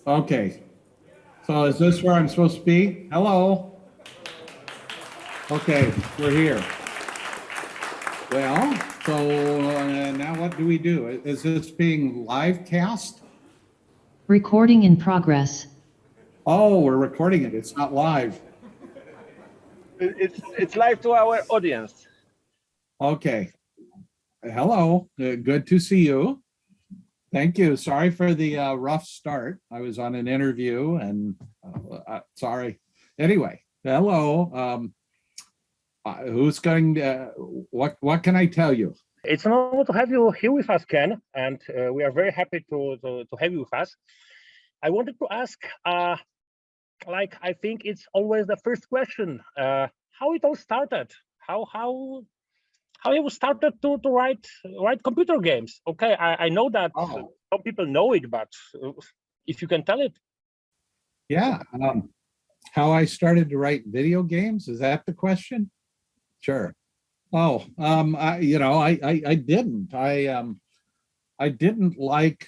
Okay, so is this where I'm supposed to be? Hello? Okay, we're here. Well, so now what do we do? Is this being live cast? Recording in progress. Oh, we're recording it. It's not live. It's live to our audience. Okay. Hello, good to see you. Thank you. Sorry for the rough start. I was on an interview and sorry. Anyway, hello. Who's going to, what can I tell you? It's an honor to have you here with us, Ken, and we are very happy to have you with us. I wanted to ask, like I think it's always the first question, how it all started, how you started to write computer games. Okay, I know that some people know it, but if you can tell it. Yeah, how I started to write video games, is that the question? Sure. Oh, I didn't. I didn't like.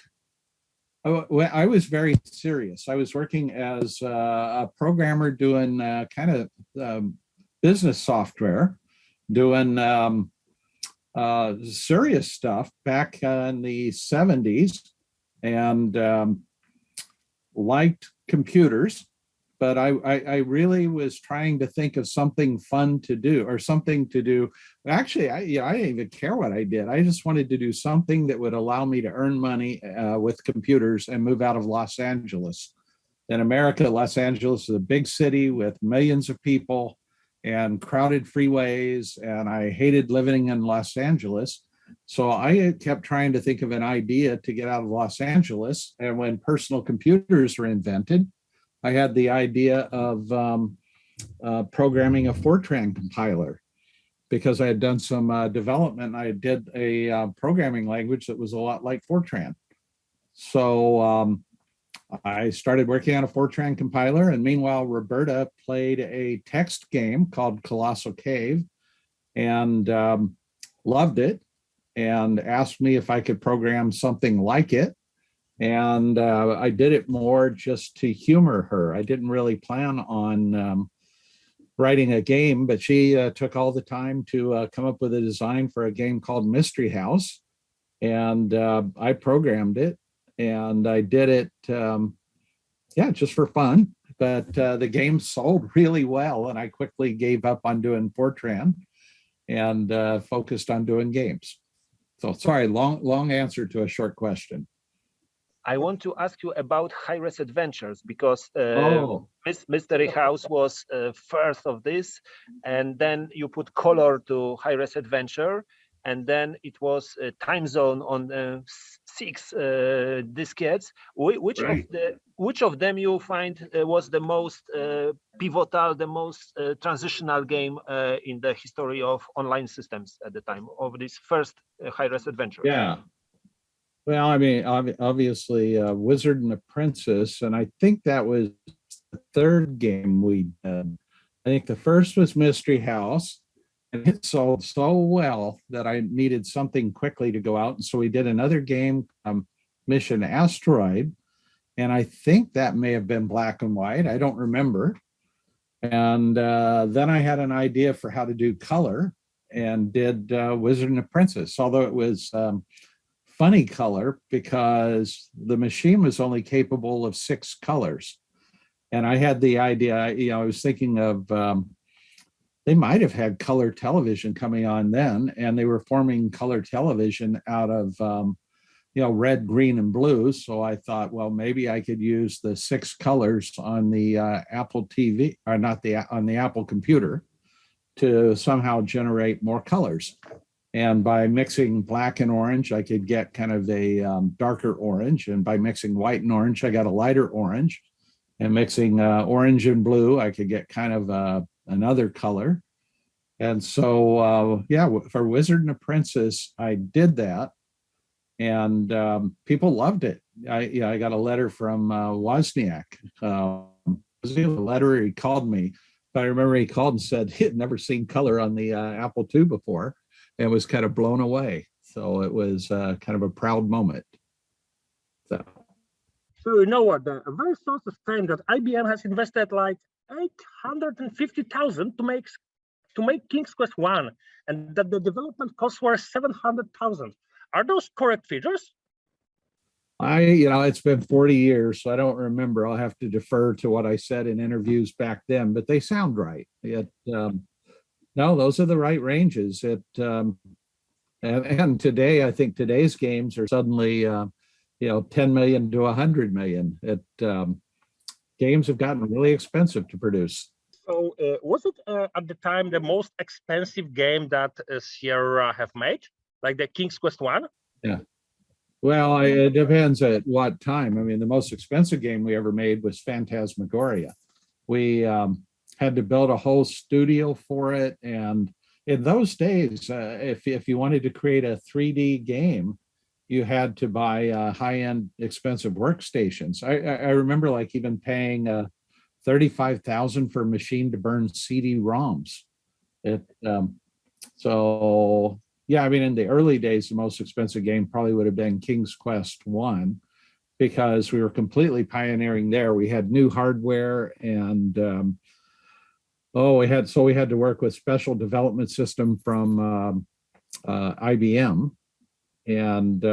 I was very serious. I was working as a programmer doing kind of business software, doing serious stuff back in the 70s, and liked computers. But I really was trying to think of something fun to do or something to do. Actually, I didn't even care what I did. I just wanted to do something that would allow me to earn money with computers and move out of Los Angeles. In America, Los Angeles is a big city with millions of people and crowded freeways, and I hated living in Los Angeles. So I kept trying to think of an idea to get out of Los Angeles. And when personal computers were invented, I had the idea of programming a Fortran compiler because I had done some development. I did a programming language that was a lot like Fortran. So I started working on a Fortran compiler, and meanwhile, Roberta played a text game called Colossal Cave and loved it and asked me if I could program something like it. And I did it more just to humor her. I didn't really plan on writing a game, but she took all the time to come up with a design for a game called Mystery House. And I programmed it, and I did it, just for fun. But the game sold really well, and I quickly gave up on doing Fortran and focused on doing games. So sorry, long answer to a short question. I want to ask you about high-res adventures because Mystery House was first of this, and then you put color to high-res adventure, and then it was time zone on 6 diskettes. Which of them you find was the most pivotal, the most transitional game in the history of online systems at the time of this first high-res adventure? Yeah. Well, I mean, obviously, Wizard and the Princess, and I think that was the third game we did. I think the first was Mystery House, and it sold so well that I needed something quickly to go out. And so we did another game, Mission Asteroid, and I think that may have been black and white. I don't remember. And then I had an idea for how to do color and did Wizard and the Princess, although it was funny color because the machine was only capable of 6 colors. And I had the idea, I was thinking of, they might have had color television coming on then, and they were forming color television out of, red, green, and blue. So I thought, well, maybe I could use the 6 colors on the Apple TV, or not on the Apple computer, to somehow generate more colors. And by mixing black and orange, I could get kind of a darker orange. And by mixing white and orange, I got a lighter orange. And mixing orange and blue, I could get kind of another color. And so, for Wizard and the Princess, I did that. And people loved it. I got a letter from Wozniak. A letter, he called me. But I remember he called and said he had never seen color on the Apple II before, and was kind of blown away. So it was kind of a proud moment. So you know what? The very source of fame that IBM has invested like 850,000 to make King's Quest One, and that the development costs were 700,000. Are those correct figures? It's been 40 years, so I don't remember. I'll have to defer to what I said in interviews back then, but they sound right. No, those are the right ranges. And today, I think today's games are suddenly, 10 million to 100 million. Games have gotten really expensive to produce. So was it at the time the most expensive game that Sierra have made, like the King's Quest One? Yeah. Well, it depends at what time. I mean, the most expensive game we ever made was Phantasmagoria. We had to build a whole studio for it. And in those days, if you wanted to create a 3D game, you had to buy high-end expensive workstations. I remember like even paying 35,000 for a machine to burn CD-ROMs. So yeah, I mean, in the early days, the most expensive game probably would have been King's Quest One, because we were completely pioneering there. We had new hardware, and we had to work with special development system from IBM, and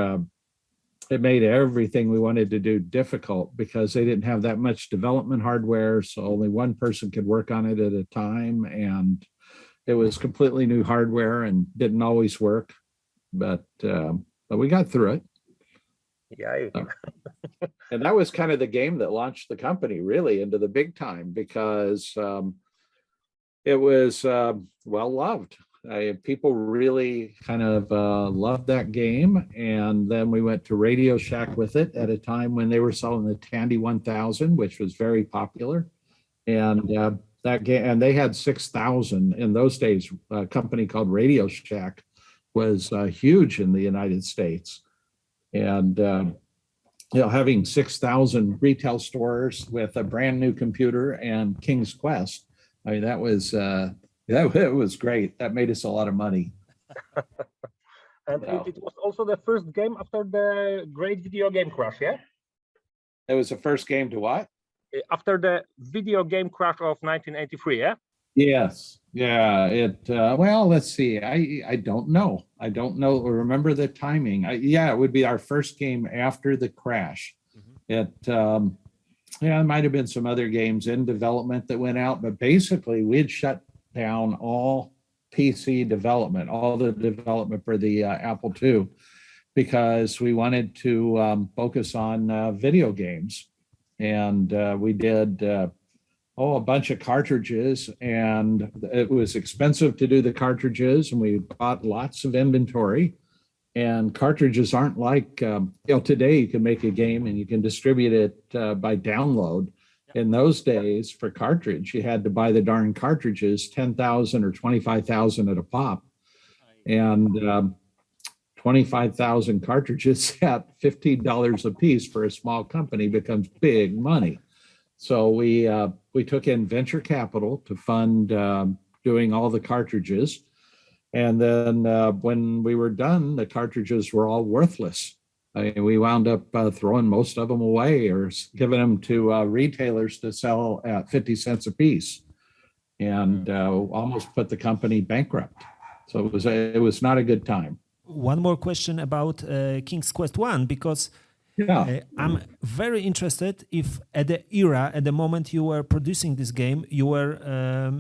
it made everything we wanted to do difficult because they didn't have that much development hardware, so only one person could work on it at a time, and it was completely new hardware and didn't always work, but we got through it. Yeah. And that was kind of the game that launched the company really into the big time, because it was well loved. People really kind of loved that game. And then we went to Radio Shack with it at a time when they were selling the Tandy 1000, which was very popular. And that game, and they had 6,000 in those days. A company called Radio Shack was huge in the United States, and having 6,000 retail stores with a brand new computer and King's Quest, I mean, that was it was great. That made us a lot of money. And it was also the first game after the great video game crash, yeah? It was the first game to what? After the video game crash of 1983, yeah? Yes. Yeah. Well, let's see. I don't know. I don't know. Remember the timing. It would be our first game after the crash. Mm-hmm. There might have been some other games in development that went out, but basically we had shut down all PC development, all the development for the Apple II, because we wanted to focus on video games. And we did a bunch of cartridges, and it was expensive to do the cartridges, and we bought lots of inventory. And cartridges aren't like, today you can make a game and you can distribute it by download. In those days, for cartridge, you had to buy the darn cartridges, 10,000 or 25,000 at a pop. And 25,000 cartridges at $15 a piece for a small company becomes big money. So we took in venture capital to fund doing all the cartridges. And then when we were done, the cartridges were all worthless. We wound up throwing most of them away or giving them to retailers to sell at 50 cents a piece, and almost put the company bankrupt. So it was not a good time. One more question about King's Quest One, because I'm very interested if at the moment you were producing this game, you were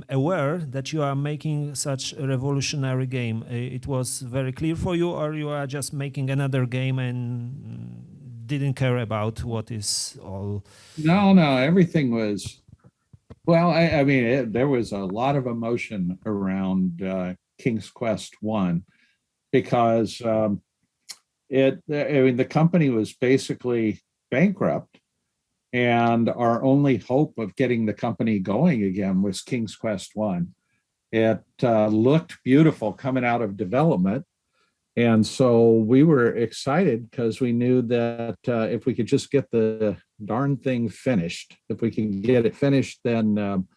aware that you are making such a revolutionary game. It was very clear for you, or you are just making another game and didn't care about what is all? No, everything was, well, I mean, there was a lot of emotion around King's Quest One, because the company was basically bankrupt, and our only hope of getting the company going again was King's Quest One. It looked beautiful coming out of development, and so we were excited because we knew that if we could just get the darn thing finished, if we can get it finished, then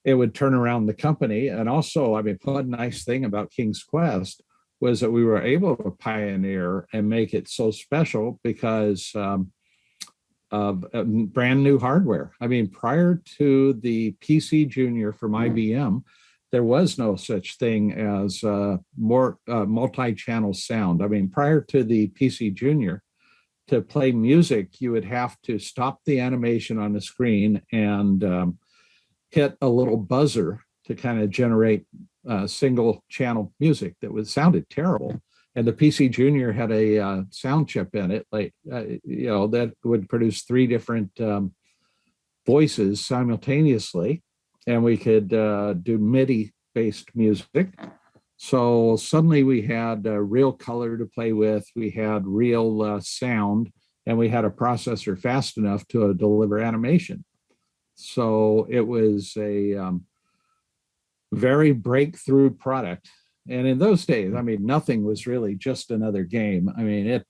it would turn around the company. And also, I mean, one nice thing about King's Quest was that we were able to pioneer and make it so special, because brand new hardware. I mean, prior to the PC Junior from IBM, there was no such thing as more multi-channel sound. I mean, prior to the PC Junior, to play music, you would have to stop the animation on the screen and hit a little buzzer to kind of generate single channel music that sounded terrible. And the PC Junior had a sound chip in it, like that would produce 3 different voices simultaneously, and we could do MIDI-based music. So suddenly we had real color to play with, we had real sound, and we had a processor fast enough to deliver animation. So it was a very breakthrough product. And in those days, I mean, nothing was really just another game. I mean, it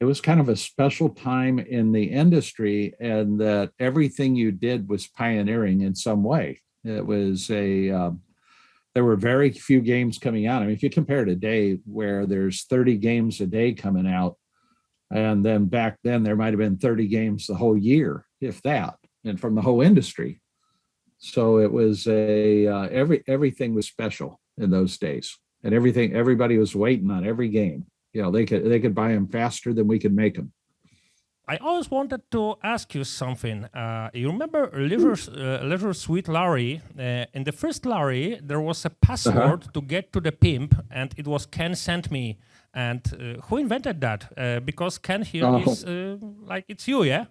was kind of a special time in the industry, and that everything you did was pioneering in some way. It was there were very few games coming out. I mean, if you compare today, where there's 30 games a day coming out, and then back then there might have been 30 games the whole year, if that, and from the whole industry. So it was everything was special in those days, and everybody was waiting on every game. They could buy them faster than we could make them. I always wanted to ask you something. You remember Leisure Suite Larry? In the first Larry, there was a password to get to the pimp, and it was Ken sent me. And who invented that? Because Ken here is like, it's you, yeah?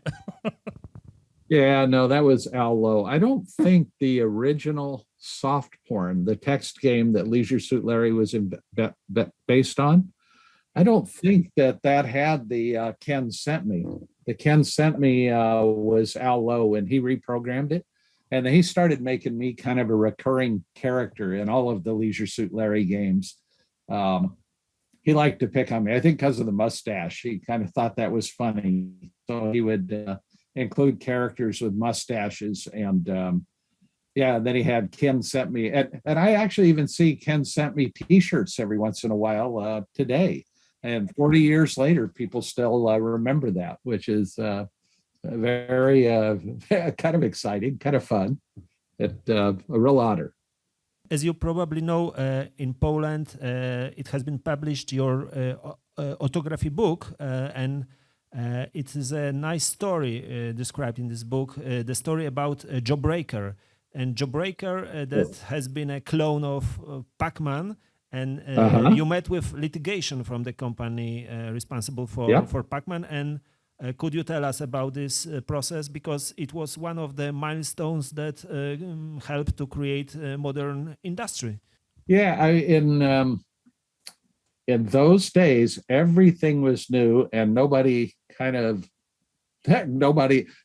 Yeah, no, that was Al Lowe. I don't think the original soft porn, the text game that Leisure Suit Larry was based on, I don't think that had the Ken sent me. The Ken sent me was Al Lowe, and he reprogrammed it. And he started making me kind of a recurring character in all of the Leisure Suit Larry games. He liked to pick on me, I think because of the mustache. He kind of thought that was funny. So he would include characters with mustaches. And then he had Ken sent me. And I actually even see Ken sent me T-shirts every once in a while today. And 40 years later, people still remember that, which is very kind of exciting, kind of fun. A real honor. As you probably know, in Poland, it has been published, your autography book, and it is a nice story described in this book, the story about Jawbreaker. And Jawbreaker that has been a clone of Pac-Man, and you met with litigation from the company responsible for Pac-Man. And could you tell us about this process? Because it was one of the milestones that helped to create a modern industry. Yeah, in those days, everything was new, and it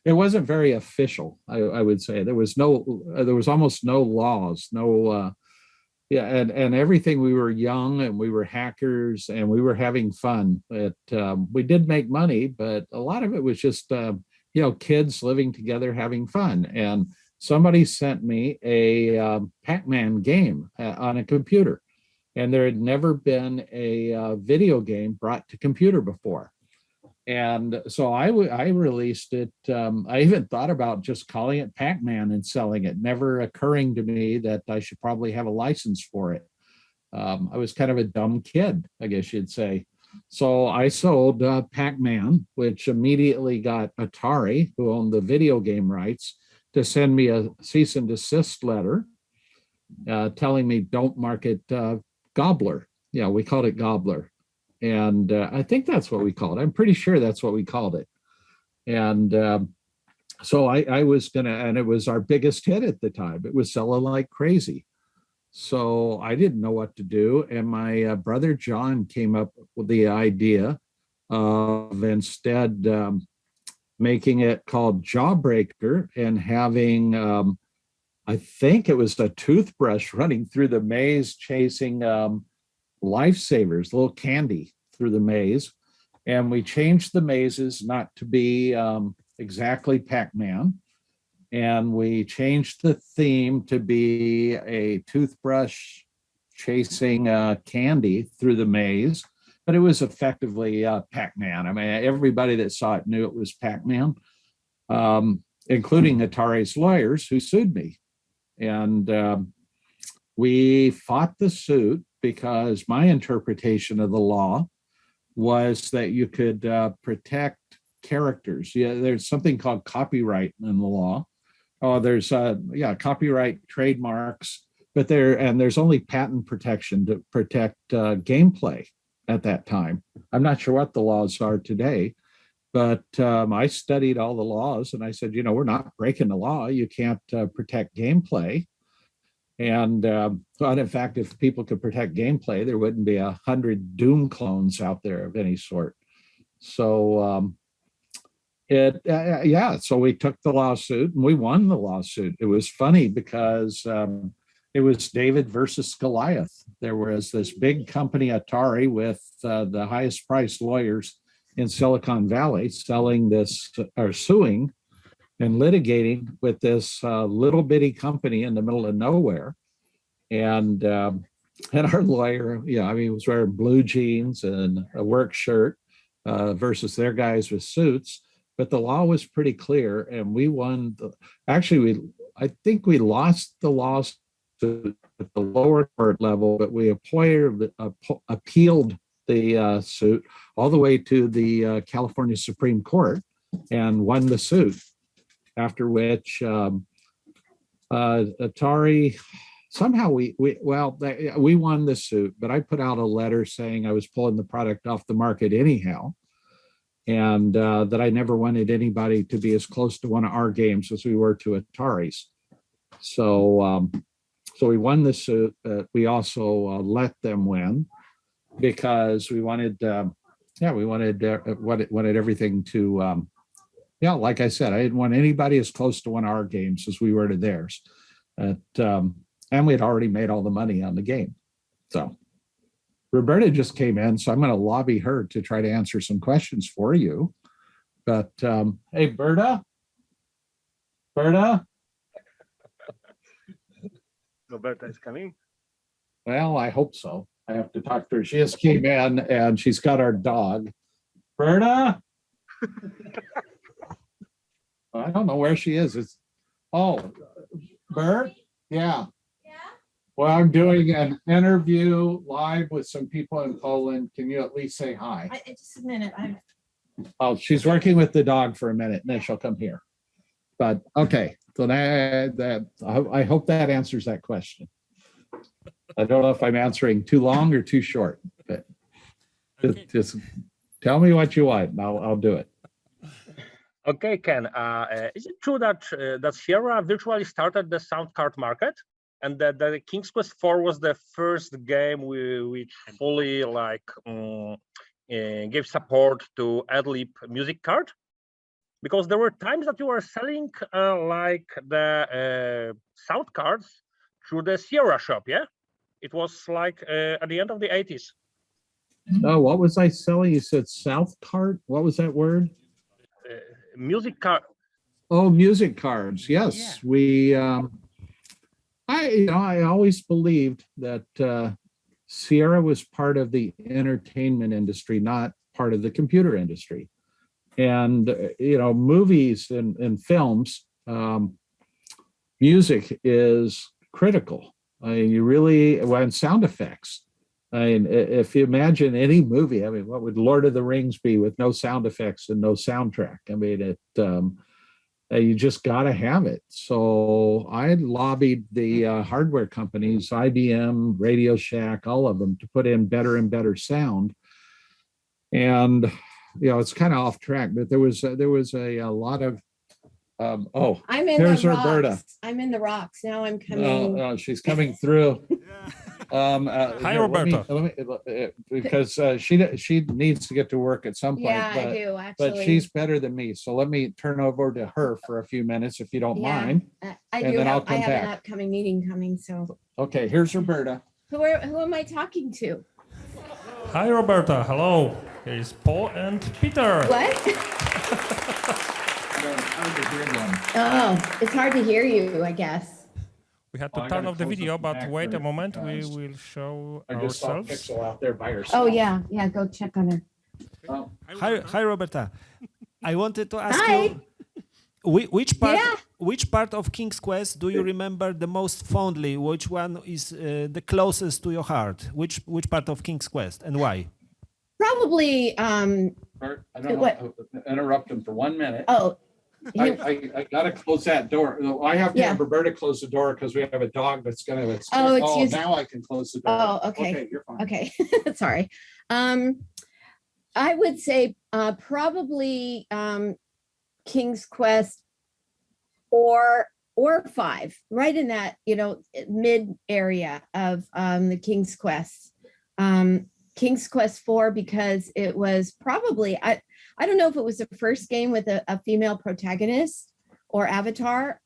wasn't very official, I would say. There was almost no laws, and everything. We were young, and we were hackers, and we were having fun. We did make money, but a lot of it was just kids living together having fun. And somebody sent me a Pac-Man game on a computer, and there had never been a video game brought to computer before. And so I released it. I even thought about just calling it Pac-Man and selling it, never occurring to me that I should probably have a license for it. I was kind of a dumb kid, I guess you'd say. So I sold Pac-Man, which immediately got Atari, who owned the video game rights, to send me a cease and desist letter telling me don't market Gobbler. Yeah, we called it Gobbler. And I think that's what we called it. I'm pretty sure that's what we called it. And so I was and it was our biggest hit at the time. It was selling like crazy. So I didn't know what to do. And my brother John came up with the idea of instead making it called Jawbreaker and having, I think it was a toothbrush running through the maze chasing lifesavers, little candy through the maze. And we changed the mazes not to be exactly Pac-Man. And we changed the theme to be a toothbrush chasing candy through the maze. but it was effectively Pac-Man. I mean, everybody that saw it knew it was Pac-Man, including Atari's lawyers who sued me. And we fought the suit because my interpretation of the law was that you could protect characters. Yeah, there's something called copyright in the law. Oh, there's copyright, trademarks, but there's only patent protection to protect gameplay at that time. I'm not sure what the laws are today, but I studied all the laws and I said, we're not breaking the law. You can't protect gameplay. And in fact, if people could protect gameplay, there wouldn't be 100 Doom clones out there of any sort. So so we took the lawsuit and we won the lawsuit. It was funny because it was David versus Goliath. There was this big company, Atari, with the highest priced lawyers in Silicon Valley suing and litigating with this little bitty company in the middle of nowhere. And our lawyer, he was wearing blue jeans and a work shirt versus their guys with suits. But the law was pretty clear, and we won. I think we lost the lawsuit at the lower court level, but we appealed the suit all the way to the California Supreme Court and won the suit. After which Atari, somehow we won the suit, but I put out a letter saying I was pulling the product off the market anyhow, and that I never wanted anybody to be as close to one of our games as we were to Atari's. So we won the suit. We also let them win because we wanted everything to. Like I said, I didn't want anybody as close to one of our games as we were to theirs. And we had already made all the money on the game. So Roberta just came in, so I'm going to lobby her to try to answer some questions for you. But hey, Berta? Roberta is coming? Well, I hope so. I have to talk to her. She just came in and she's got our dog. Berta? I don't know where she is. Bert? Yeah. Well, I'm doing an interview live with some people in Poland. Can you at least say hi? Just a minute. She's working with the dog for a minute, and then she'll come here. But okay, so I hope that answers that question. I don't know if I'm answering too long or too short, but just tell me what you want, and I'll do it. Okay, Ken. Is it true that Sierra virtually started the sound card market, and that the King's Quest IV was the first game which fully gave support to ad-lib music card? Because there were times that you were selling the sound cards through the Sierra shop, yeah? It was at the end of the 80s. Oh, what was I selling? You said South card? What was that word? Music card. Oh, music cards. Yes, yeah. We. I always believed that Sierra was part of the entertainment industry, not part of the computer industry. And movies and films, music is critical. And sound effects. If you imagine any movie, what would Lord of the Rings be with no sound effects and no soundtrack? You just got to have it. So I lobbied the hardware companies, IBM, Radio Shack, all of them, to put in better and better sound. And it's kind of off track, but there was a lot of. I'm in there's the Roberta. rocks. I'm in the rocks now. I'm coming. She's coming through. Hi, Roberta. Because she needs to get to work at some point. Yeah, I do actually. But she's better than me, so let me turn over to her for a few minutes if you don't mind. I have an upcoming meeting coming. So okay, here's Roberta. Who am I talking to? Hi, Roberta. Hello. Here is Paul and Peter. What? Oh, it's hard to hear you, I guess. We had to turn off the video, but wait a moment. We will show I just saw ourselves. Pixel out there by herself. Oh, yeah. Yeah, go check on her. Oh. Hi, Roberta. I wanted to ask Hi. you, which part of King's Quest do you remember the most fondly? Which one is the closest to your heart? Which part of King's Quest and why? Probably, Bert, I don't know, interrupt him for 1 minute. oh, I gotta close that door. I have to Yeah. have Roberta close the door because we have a dog that's gonna. Oh, excuse- now I can close the door. Oh, okay. Okay, you're fine. okay, sorry. I would say probably King's Quest or 5, right in that, mid area of the King's Quest. King's Quest 4, because it was probably, I don't know if it was the first game with a female protagonist or avatar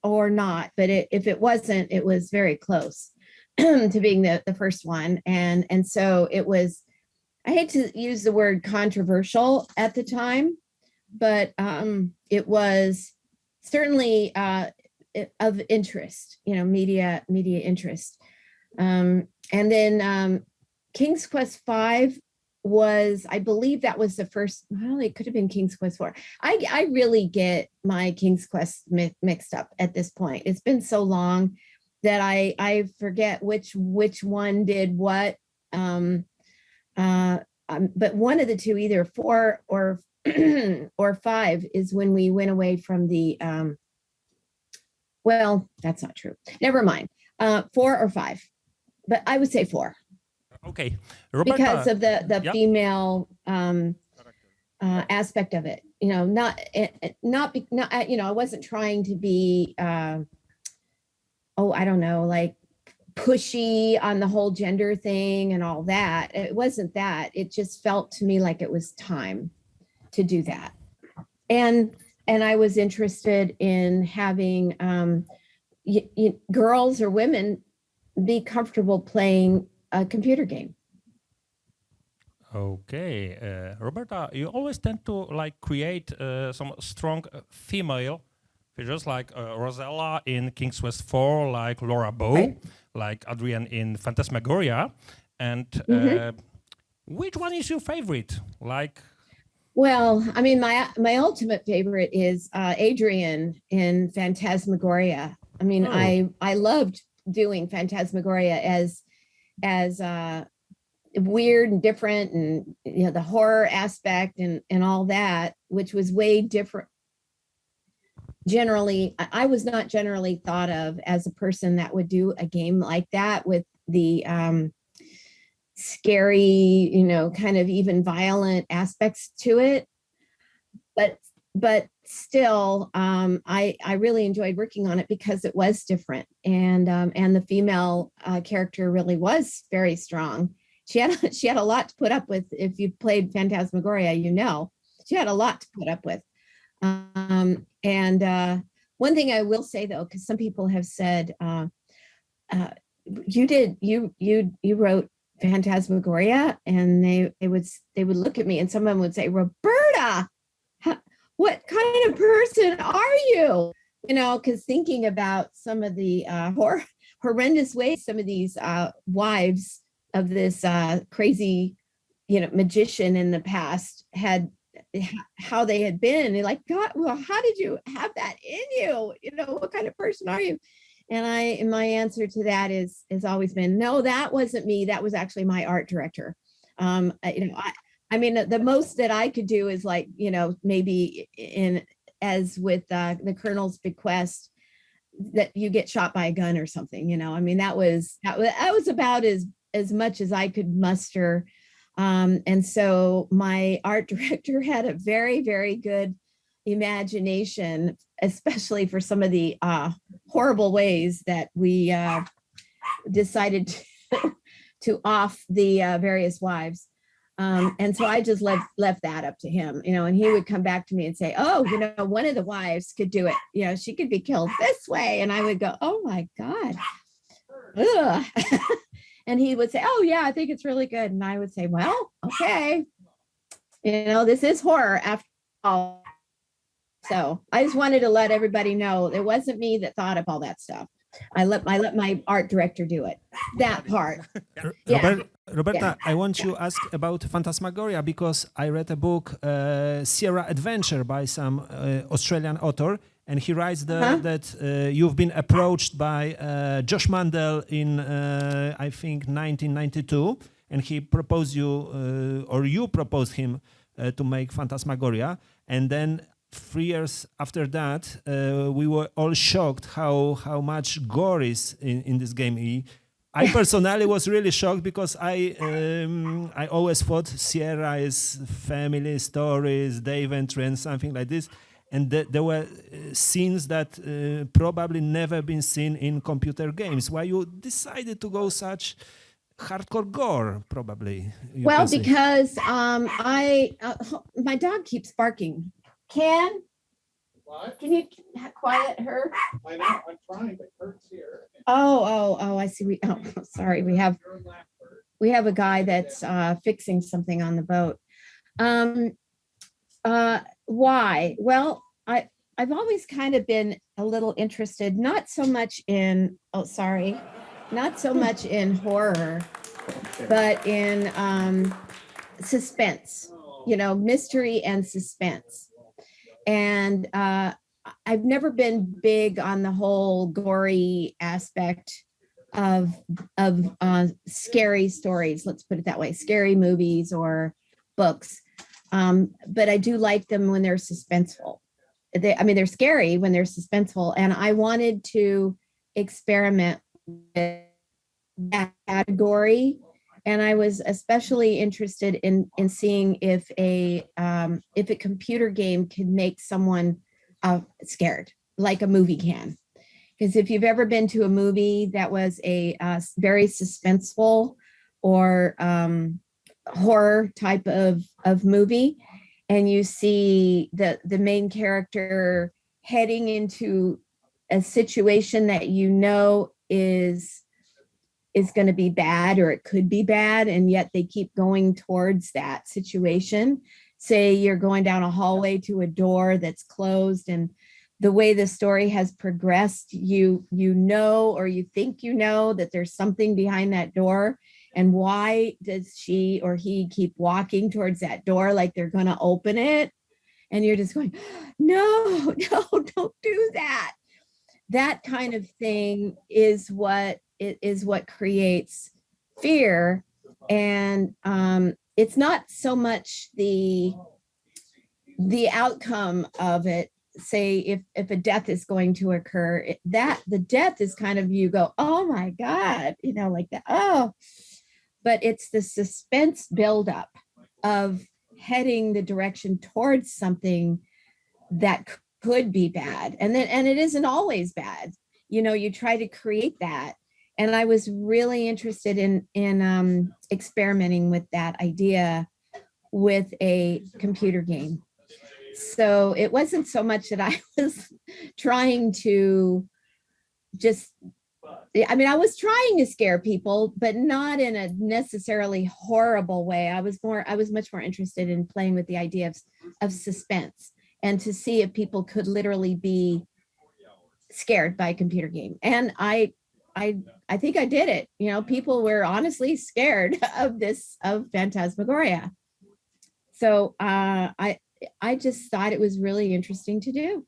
or not, but if it wasn't, it was very close to being the first one. And so it was, I hate to use the word controversial at the time, but it was certainly of interest, media interest. And then King's Quest 5 was, I believe that was the first, well, it could have been King's Quest 4. I really get my King's Quest mixed up at this point. It's been so long that I forget which one did what. But one of the two, either 4 or or 5, is when we went away from the, well, that's not true. Never mind. 4 or 5, but I would say 4. Okay, Roberta, because of the yeah. female aspect of it. I wasn't trying to be, I don't know, like pushy on the whole gender thing and all that. It wasn't that. It just felt to me like it was time to do that. And I was interested in having girls or women be comfortable playing a computer game. Okay, Roberta, you always tend to create some strong female figures like Rosella in King's Quest 4, like Laura Bow, Right. like Adrian in Phantasmagoria. And which one is your favorite? Well, I mean, my ultimate favorite is Adrian in Phantasmagoria. I mean, I loved doing Phantasmagoria as weird and different, and the horror aspect and all that, which was way different. Generally, I was not generally thought of as a person that would do a game like that with the scary, kind of even violent aspects to it. But still, I really enjoyed working on it because it was different, and the female character really was very strong. She had a lot to put up with. If you played Phantasmagoria, she had a lot to put up with. And one thing I will say though, because some people have said, you wrote Phantasmagoria, and they would look at me, and someone would say, Roberta, what kind of person are you? Because thinking about some of the horrendous ways some of these wives of this crazy, magician in the past how they had been, and like, God, well, how did you have that in you? What kind of person are you? And my answer to that is always been, no, that wasn't me. That was actually my art director. I mean, the most that I could do is maybe as with the Colonel's Bequest, that you get shot by a gun or something. I mean, that was about as much as I could muster. And so my art director had a very, very good imagination, especially for some of the horrible ways that we decided to off the various wives. And so I just left that up to him, and he would come back to me and say, oh, one of the wives could do it. She could be killed this way. And I would go, oh my God. Ugh. And he would say, oh yeah, I think it's really good. And I would say, well, okay. This is horror after all. So I just wanted to let everybody know it wasn't me that thought of all that stuff. I let my art director do it. That part. Yeah. Roberta, I want to ask about Phantasmagoria because I read a book, Sierra Adventure, by some Australian author, and he writes that you've been approached by Josh Mandel in, I think, 1992, and he proposed you, or you proposed him to make Phantasmagoria, and then 3 years after that, we were all shocked how much gore is in this game. I personally was really shocked because I always thought Sierra is family stories, Dave and Trent, something like this, and there were scenes that probably never been seen in computer games. Why you decided to go such hardcore gore? Probably. Well, because my dog keeps barking. Can you quiet her? I know, I'm trying, but Kurt's here. Oh, I see. Sorry. We have a guy that's fixing something on the boat. Why? Well, I've always kind of been a little interested, not so much in horror, but in suspense, mystery and suspense. And I've never been big on the whole gory aspect of scary stories. Let's put it that way, scary movies or books. But I do like them when they're suspenseful. They're scary when they're suspenseful. And I wanted to experiment with that category. And I was especially interested in seeing if a computer game can make someone scared, like a movie can. Because if you've ever been to a movie that was a very suspenseful or horror type of movie, and you see the main character heading into a situation that is going to be bad, or it could be bad, and yet they keep going towards that situation. Say you're going down a hallway to a door that's closed, and the way the story has progressed, you think that there's something behind that door, and why does she or he keep walking towards that door like they're going to open it, and you're just going, no, don't do that. That kind of thing is what creates fear. And it's not so much the outcome of it. Say if a death is going to occur, the death is kind of, you go, oh my God, like that. Oh, but it's the suspense buildup of heading the direction towards something that could be bad. And it isn't always bad. You try to create that. And I was really interested in experimenting with that idea with a computer game. So it wasn't so much that I was trying to I was trying to scare people, but not in a necessarily horrible way. I was much more interested in playing with the idea of suspense, and to see if people could literally be scared by a computer game. And I think I did it. People were honestly scared of Phantasmagoria. So I just thought it was really interesting to do.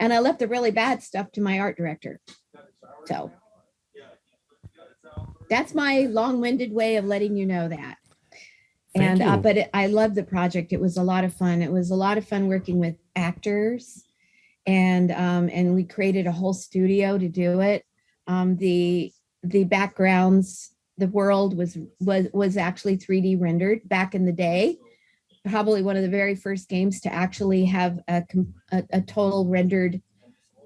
And I left the really bad stuff to my art director. So that's my long-winded way of letting you know that. But I loved the project. It was a lot of fun. It was a lot of fun working with actors, and we created a whole studio to do it. The backgrounds, the world was actually 3D rendered back in the day. Probably one of the very first games to actually have a total rendered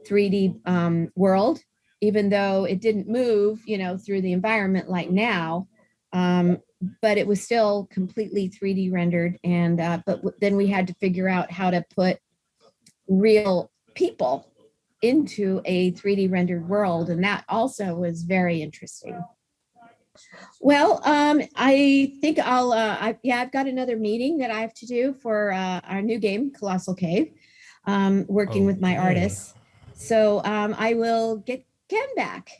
3D world, even though it didn't move, through the environment like now. But it was still completely 3D rendered. And but then we had to figure out how to put real people into a 3D rendered world, and that also was very interesting. Well, I think I've got another meeting that I have to do for our new game, Colossal Cave, working with my artists. So I will Ken back.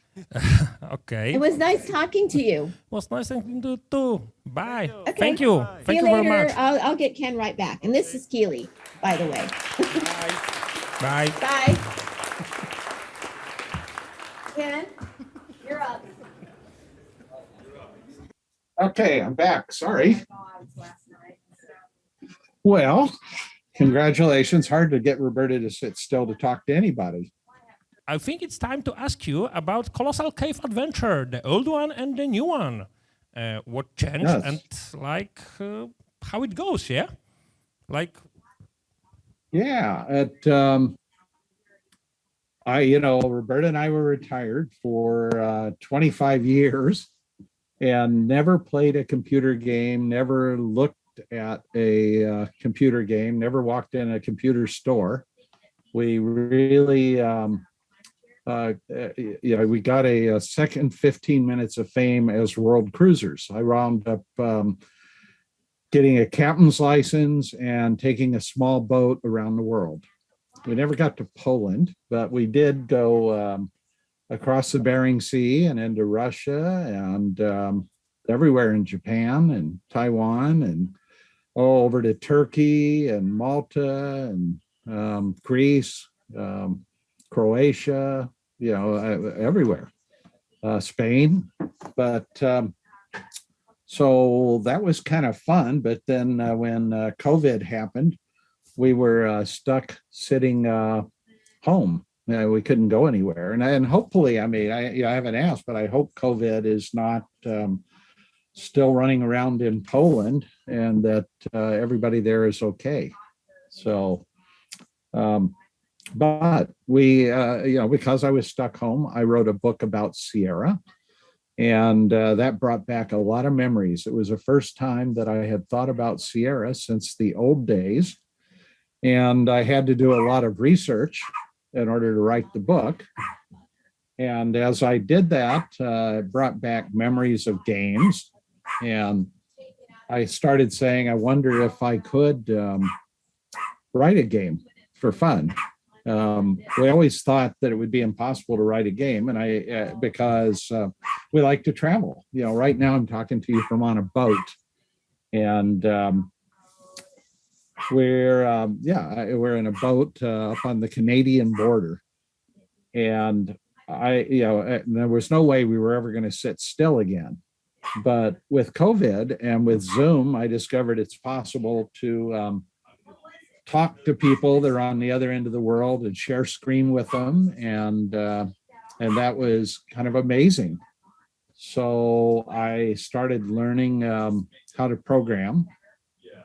Okay. It was nice talking to you. Was nice talking to you too. Bye. Okay. Thank you. See Thank you you very later. much. I'll get Ken right back. And this is Keely, by the way. Bye. Bye. Ken, you're up. Okay, I'm back. Sorry. Well, congratulations. Hard to get Roberta to sit still to talk to anybody. I think it's time to ask you about Colossal Cave Adventure, the old one and the new one. What changed and like how it goes, yeah? Like, yeah, Roberta and I were retired for 25 years and never played a computer game, never looked at a computer game, never walked in a computer store. We really, we got a second 15 minutes of fame as world cruisers. I wound up getting a captain's license and taking a small boat around the world. We never got to Poland, but we did go across the Bering Sea and into Russia and everywhere in Japan and Taiwan and over to Turkey and Malta and Greece, Croatia, everywhere, Spain. But so that was kind of fun. But then when COVID happened, we were stuck sitting home. We couldn't go anywhere. And hopefully, I haven't asked, but I hope COVID is not still running around in Poland and that everybody there is okay. So, but we, because I was stuck home, I wrote a book about Sierra. And that brought back a lot of memories. It was the first time that I had thought about Sierra since the old days. And I had to do a lot of research in order to write the book. And as I did that, it brought back memories of games. And I started saying, I wonder if I could write a game for fun. We always thought that it would be impossible to write a game, and because we like to travel. Right now I'm talking to you from on a boat, and we're in a boat up on the Canadian border, and there was no way we were ever going to sit still again. But with COVID and with Zoom, I discovered it's possible to talk to people that are on the other end of the world and share screen with them. And that was kind of amazing. So I started learning how to program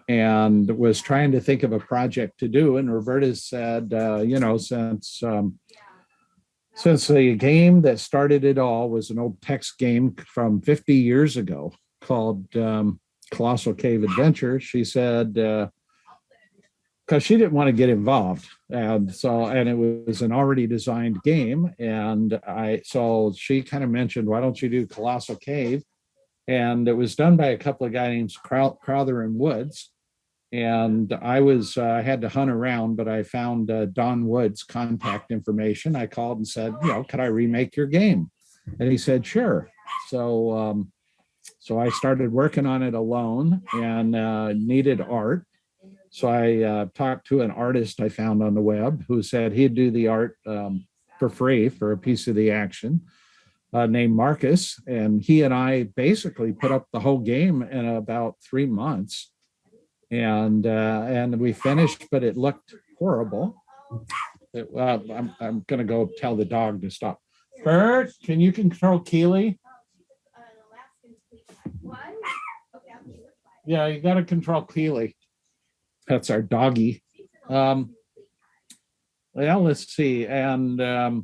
and was trying to think of a project to do. And Roberta said, since the game that started it all was an old text game from 50 years ago called Colossal Cave Adventure, she said, because she didn't want to get involved. And it was an already designed game. And so she kind of mentioned, why don't you do Colossal Cave? And it was done by a couple of guys named Crowther and Woods. And I had to hunt around, but I found Don Wood's contact information. I called and said, could I remake your game? And he said, sure. So I started working on it alone and needed art. So I talked to an artist I found on the web who said he'd do the art for free for a piece of the action, named Marcus. And he and I basically put up the whole game in about 3 months. And we finished, but it looked horrible. I'm going to go tell the dog to stop. Bert, can you control Keely? Yeah, you got to control Keely. That's our doggy. Let's see. And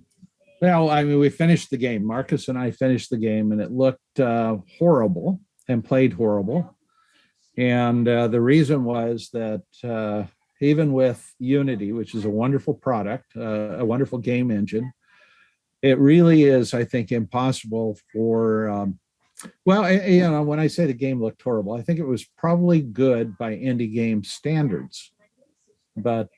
we finished the game. Marcus and I finished the game, and it looked horrible and played horrible. And the reason was that even with Unity, which is a wonderful product, a wonderful game engine, it really is, I think, impossible for when I say the game looked horrible, I think it was probably good by indie game standards, but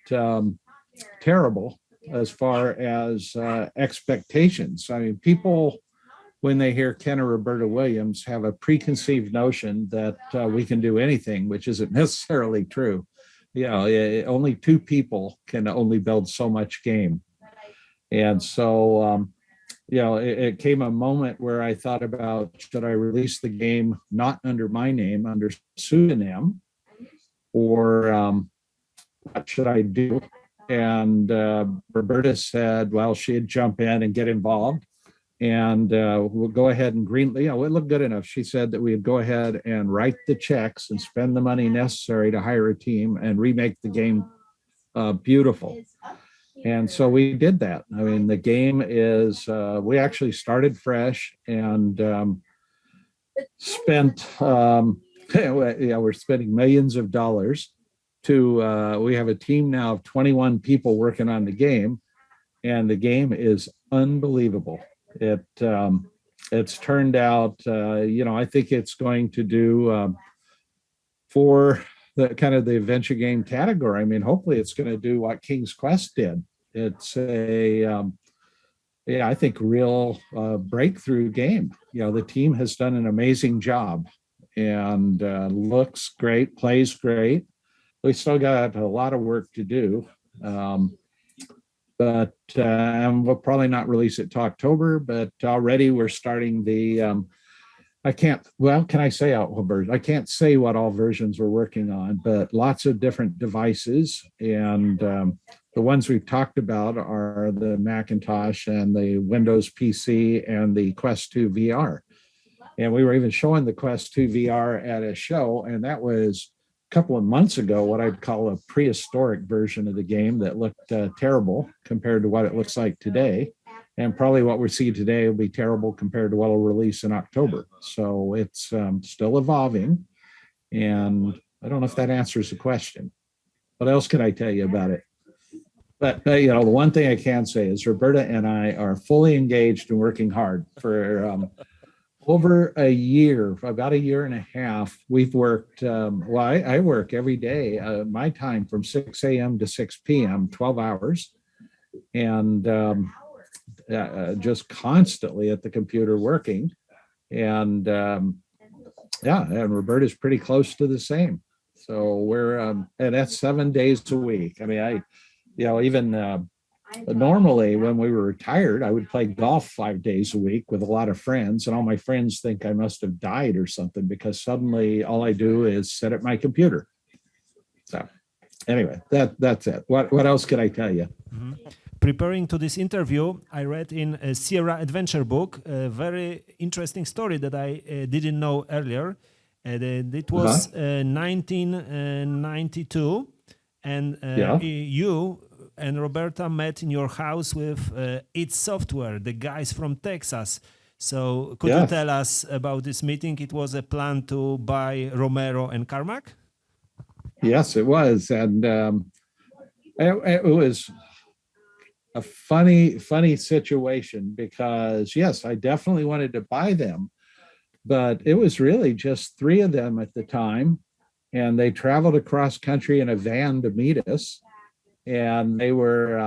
terrible as far as expectations. I mean, people, when they hear Ken or Roberta Williams, have a preconceived notion that we can do anything, which isn't necessarily true. You know, only two people can only build so much game. And so, you know, it came a moment where I thought about, should I release the game not under my name, under pseudonym, or what should I do? And Roberta said, well, she'd jump in and get involved, and we'll go ahead and greenly, you know, it looked good enough. She said that we'd go ahead and write the checks and spend the money necessary to hire a team and remake the game beautiful. And so we did that. I mean, the game is, we actually started fresh and spent, yeah, we're spending millions of dollars to, we have a team now of 21 people working on the game, and the game is unbelievable. It's turned out, you know, I think it's going to do for the kind of the adventure game category. I mean, hopefully it's going to do what King's Quest did. It's a, yeah, I think real breakthrough game. You know, the team has done an amazing job and looks great, plays great. We still got a lot of work to do. But we'll probably not release it to October, but already we're starting the, I can't, well, can I say out version? I can't say what all versions we're working on, but lots of different devices. And the ones we've talked about are the Macintosh and the Windows PC and the Quest 2 VR. And we were even showing the Quest 2 VR at a show, and that was couple of months ago, what I'd call a prehistoric version of the game that looked terrible compared to what it looks like today. And probably what we're seeing today will be terrible compared to what will release in October. So it's still evolving. And I don't know if that answers the question. What else can I tell you about it? But, you know, the one thing I can say is Roberta and I are fully engaged and working hard for over a year, about a year and a half. We've worked, well, I work every day, my time from 6 a.m. to 6 p.m., 12 hours, and just constantly at the computer working. And yeah, and Roberta's pretty close to the same. So we're, and that's 7 days a week. I mean, you know, even normally when we were retired, I would play golf 5 days a week with a lot of friends, and all my friends think I must have died or something because suddenly all I do is sit at my computer. So anyway, that's it. What else can I tell you? Mm-hmm. Preparing to this interview, I read in a Sierra adventure book a very interesting story that I didn't know earlier. It was 1992, and you and Roberta met in your house with id Software, the guys from Texas. So could you tell us about this meeting? It was a plan to buy Romero and Carmack? Yes, it was. And it was a funny situation because, yes, I definitely wanted to buy them, but it was really just three of them at the time. And they traveled across country in a van to meet us. And they were,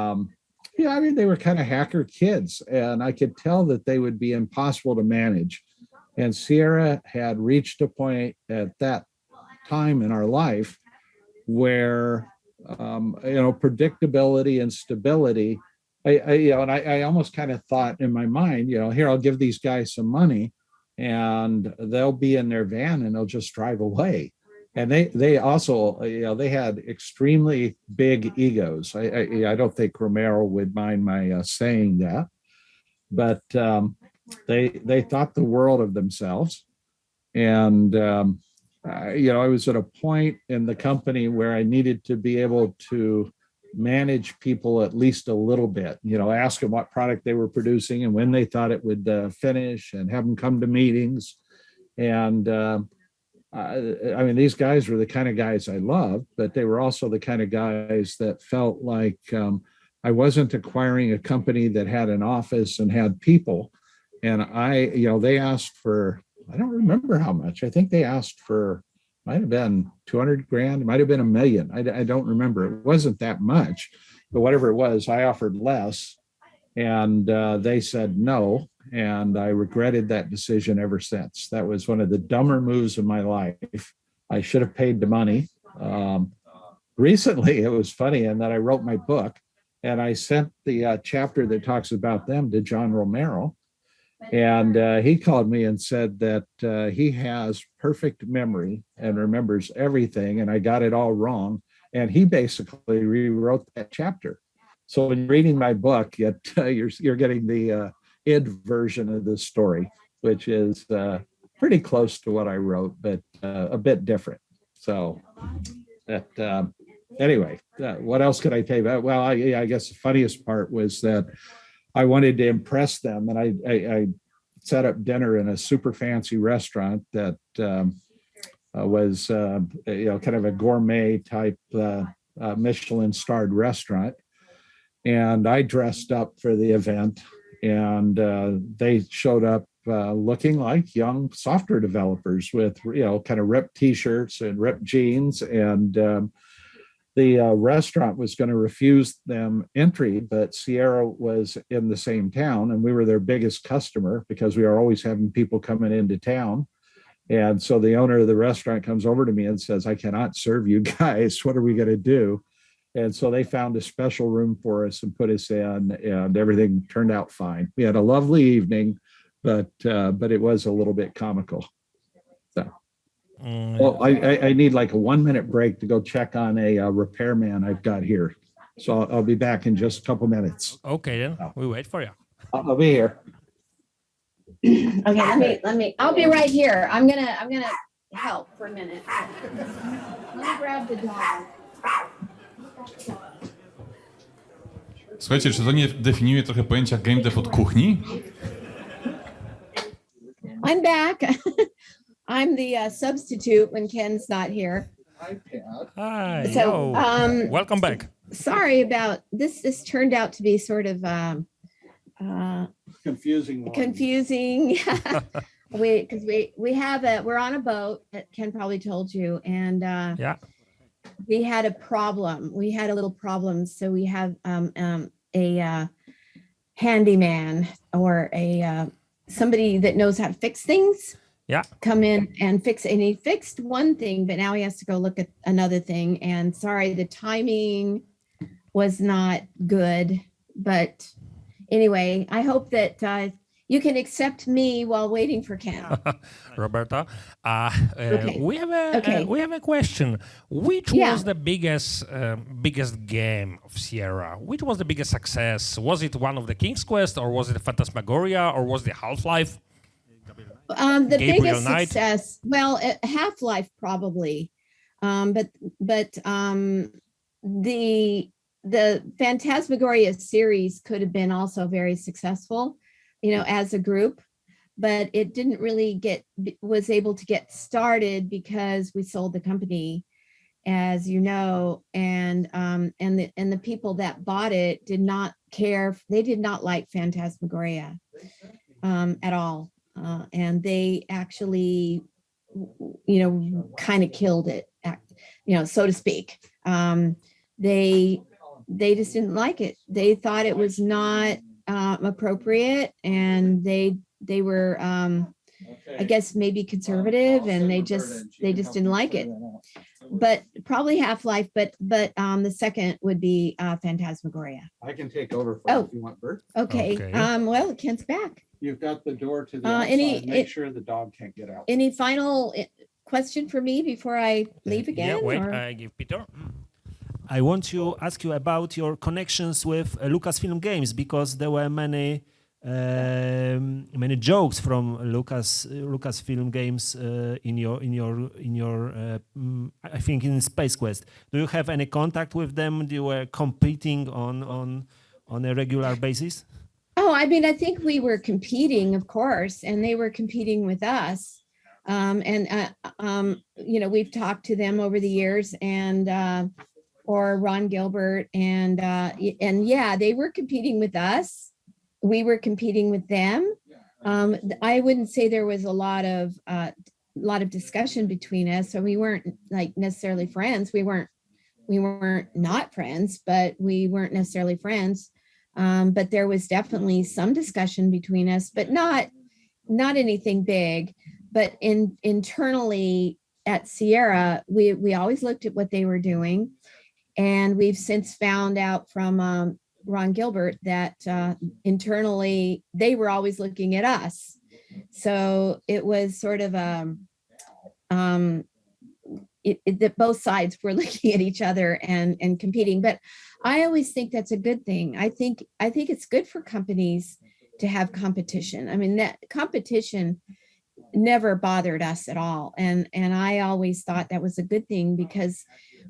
yeah, I mean, they were kind of hacker kids, and I could tell that they would be impossible to manage. And Sierra had reached a point at that time in our life where, you know, predictability and stability. You know, and I almost kind of thought in my mind, you know, here, I'll give these guys some money, and they'll be in their van and they'll just drive away. And they also, you know, they had extremely big egos. I don't think Romero would mind my saying that, but they thought the world of themselves. And, you know, I was at a point in the company where I needed to be able to manage people at least a little bit, you know, ask them what product they were producing and when they thought it would finish, and have them come to meetings. And, I mean, these guys were the kind of guys I loved, but they were also the kind of guys that felt like I wasn't acquiring a company that had an office and had people. And you know, they asked for, I don't remember how much. I think they asked for, might have been 200 grand, it might have been $1 million. I don't remember. It wasn't that much. whatever it was, I offered less, and they said no. And I regretted that decision ever since. That was one of the dumber moves of my life. I should have paid the money. Recently, it was funny in that I wrote my book, and I sent the chapter that talks about them to John Romero. And he called me and said that he has perfect memory and remembers everything, and I got it all wrong. And he basically rewrote that chapter. So when you're reading my book, you're getting the id version of the story, which is pretty close to what I wrote, but a bit different. So that anyway, what else could I tell you about? Well, I guess the funniest part was that I wanted to impress them, and I set up dinner in a super fancy restaurant that was kind of a gourmet type Michelin starred restaurant, and I dressed up for the event, and they showed up looking like young software developers with kind of ripped t-shirts and ripped jeans, and the restaurant was going to refuse them entry, but Sierra was in the same town, and we were their biggest customer because we are always having people coming into town. And so the owner of the restaurant comes over to me and says, "I cannot serve you guys. What are we going to do?" And so they found a special room for us and put us in, and everything turned out fine. We had a lovely evening, but it was a little bit comical. So. Well, I need like a 1-minute break to go check on a repairman I've got here. So I'll be back in just a couple minutes. Okay, then we wait for you. I'll be here. Okay, I'll be right here. I'm gonna help for a minute. Let me grab the dog. Słuchajcie, czy to nie definiuje trochę pojęcia game dev od kuchni? I'm back. I'm the substitute when Ken's not here. Hi. So, welcome back. Sorry about this. This turned out to be sort of Confusing. We're on a boat. Ken probably told you, and yeah, we had a problem. We had a little problem, so we have a handyman or a somebody that knows how to fix things. Yeah, come in and fix it. And he fixed one thing, but now he has to go look at another thing. And sorry, the timing was not good. But anyway, I hope that you can accept me while waiting for Ken. Roberta, Okay. we have a question. Which was the biggest game of Sierra? Which was the biggest success? Was it one of the King's Quest, or was it Phantasmagoria, or was it Half-Life? The Gabriel biggest Knight? success, well, Half-Life probably, but the Phantasmagoria series could have been also very successful, as a group, but it didn't really was able to get started because we sold the company, as you know, and the people that bought it did not care. They did not like Phantasmagoria at all. And they actually, kind of killed it, so to speak. They just didn't like it. They thought it was not appropriate, and they were, I guess, maybe conservative, and they just didn't like it. But probably Half-Life, but the second would be Phantasmagoria. I can take over for you if you want, Bert. Okay. Well, Ken's back. You've got the door to the outside. Make sure the dog can't get out. Any final question for me before I leave again? Yeah, wait, or? I give Peter. I want to ask you about your connections with Lucasfilm Games, because there were many jokes from Lucasfilm Games in your I think in Space Quest. Do you have any contact with them? You were competing on a regular basis? Oh, I mean, I think we were competing, of course, and they were competing with us. We've talked to them over the years, and or Ron Gilbert, and yeah, they were competing with us. We were competing with them. I wouldn't say there was a lot of discussion between us, so we weren't like necessarily friends. We weren't We weren't not friends, but we weren't necessarily friends. But there was definitely some discussion between us, but not anything big. But internally at Sierra, we always looked at what they were doing. And we've since found out from Ron Gilbert that internally they were always looking at us. So it was sort of that both sides were looking at each other and competing. But I always think that's a good thing. I think it's good for companies to have competition. I mean, that competition never bothered us at all. And I always thought that was a good thing, because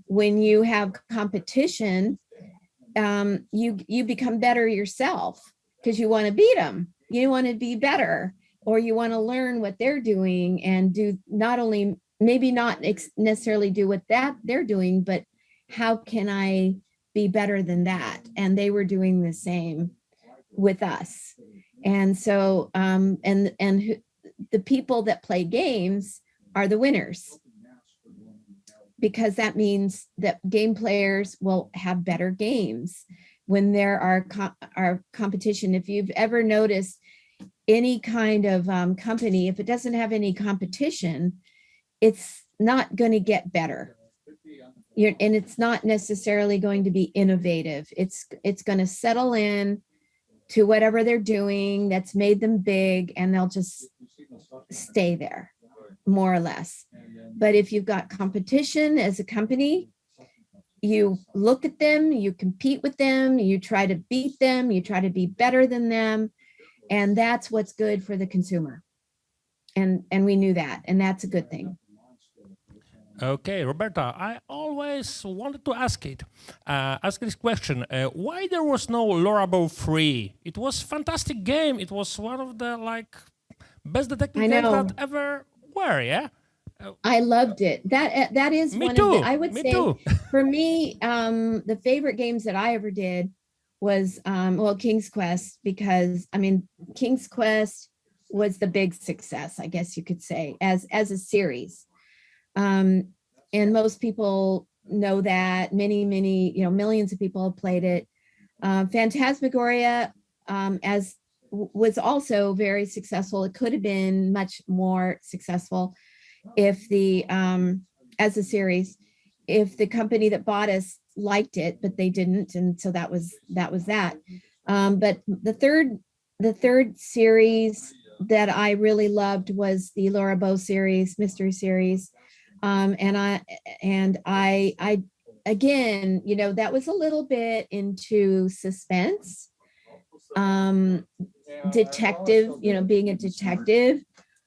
when you have competition, you become better yourself, because you want to beat them. You want to be better, or you want to learn what they're doing and do not only maybe not necessarily do what they're doing, but how can I be better than that? And they were doing the same with us. And so, the people that play games are the winners, because that means that game players will have better games when there are competition. If you've ever noticed any kind of company, if it doesn't have any competition, it's not going to get better. And it's not necessarily going to be innovative. It's going to settle in to whatever they're doing that's made them big, and they'll just stay there, more or less. But if you've got competition as a company, you look at them, you compete with them, you try to beat them, you try to be better than them. And that's what's good for the consumer. And we knew that, and that's a good thing. Okay, Roberta, I always wanted to ask this question. Why there was no Lorabo 3? It was a fantastic game. It was one of the best detective games that ever were, yeah? I loved it. That is me one too. of the, I would me say, too. for me, the favorite games that I ever did was, King's Quest, because, I mean, King's Quest was the big success, I guess you could say, as a series. And most people know that. Many, millions of people have played it. Phantasmagoria, was also very successful. It could have been much more successful if as a series, if the company that bought us liked it, but they didn't. And so that was that. But the third series that I really loved was the Lorabo series, mystery series. And I again, that was a little bit into suspense, detective, being a detective.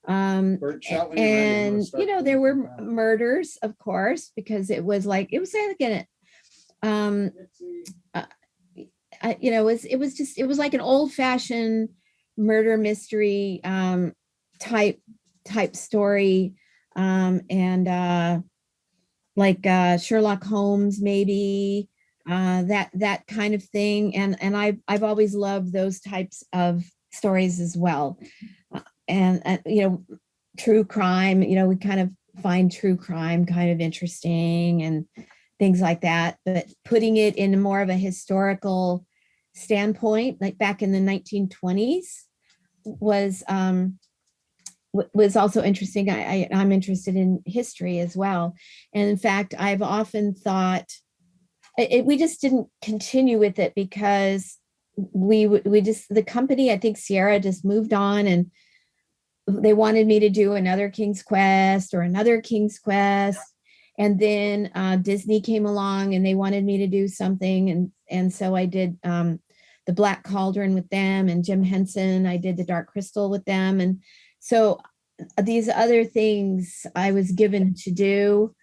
And there were murders, of course, because it was like it was like an old-fashioned murder mystery type story, and like Sherlock Holmes, maybe, that kind of thing. And I've always loved those types of stories as well. And true crime, we kind of find true crime kind of interesting and things like that, but putting it in more of a historical standpoint, like back in the 1920s, was also interesting. I'm interested in history as well. And in fact, I've often thought we just didn't continue with it because the company, I think Sierra, just moved on, and they wanted me to do another King's Quest or another King's Quest. And then Disney came along and they wanted me to do something. And so I did the Black Cauldron with them, and Jim Henson, I did the Dark Crystal with them. And so these other things I was given to do.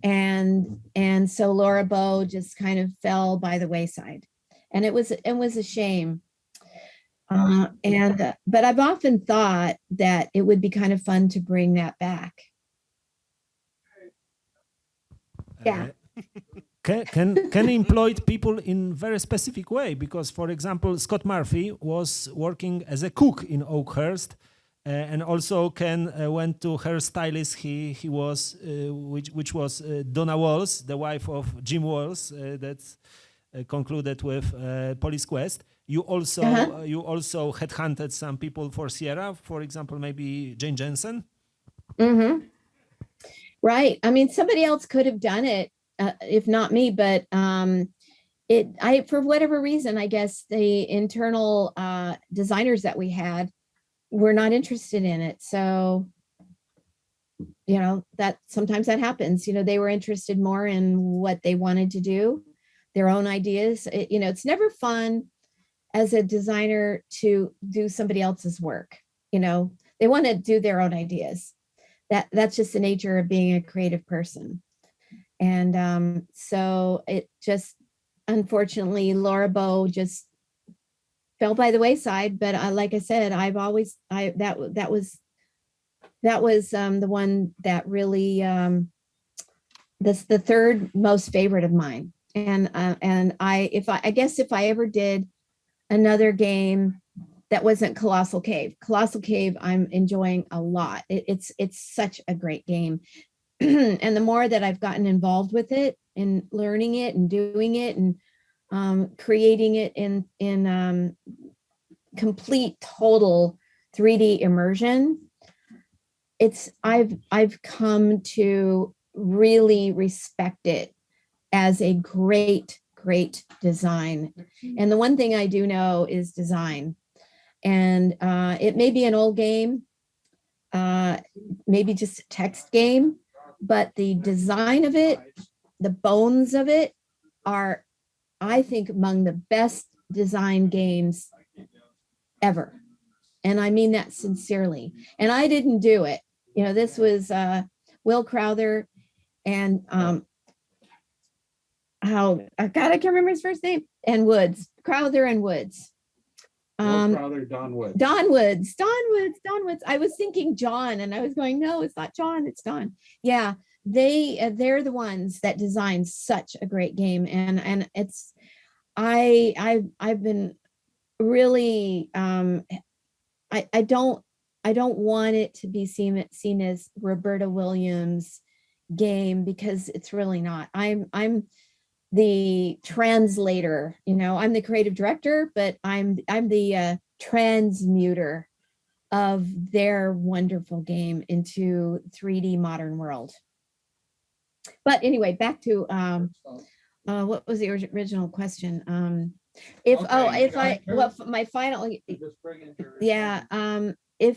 And so Lorabo just kind of fell by the wayside. And it was a shame. But I've often thought that it would be kind of fun to bring that back. Yeah. Can employ people in very specific way, because, for example, Scott Murphy was working as a cook in Oakhurst, And also Ken went to her stylist. He was which was Donna Walls, the wife of Jim Walls, that's concluded with Police Quest. You also headhunted some people for Sierra, for example, maybe Jane Jensen. Right. I mean, somebody else could have done it, if not me, but for whatever reason, I guess the internal designers that we had were not interested in it. So, that sometimes that happens. They were interested more in what they wanted to do, their own ideas. It's never fun as a designer to do somebody else's work. They want to do their own ideas. That's just the nature of being a creative person. And so it just, unfortunately, Laura Bow just fell by the wayside. But like I said, that was the one that really, that's the third most favorite of mine. And I guess if I ever did another game that wasn't Colossal Cave, I'm enjoying a lot. It's such a great game. And the more that I've gotten involved with it and learning it and doing it and creating it in complete total 3D immersion, I've come to really respect it as a great design. And the one thing I do know is design. And it may be an old game, maybe just a text game, but the design of it, the bones of it are, I think, among the best design games ever. And I mean that sincerely. And I didn't do it. This was Will Crowther and I can't remember his first name, and Woods, Crowther and Woods. Crowther, Don Woods. Don Woods. I was thinking John, and I was going, no, it's not John, it's Don. Yeah, they're the ones that designed such a great game, and it's I've been really I don't want it to be seen as Roberta Williams game, because it's really not. I'm the translator, I'm the creative director, but I'm the transmuter of their wonderful game into 3D modern world. But anyway, back to what was the original question? If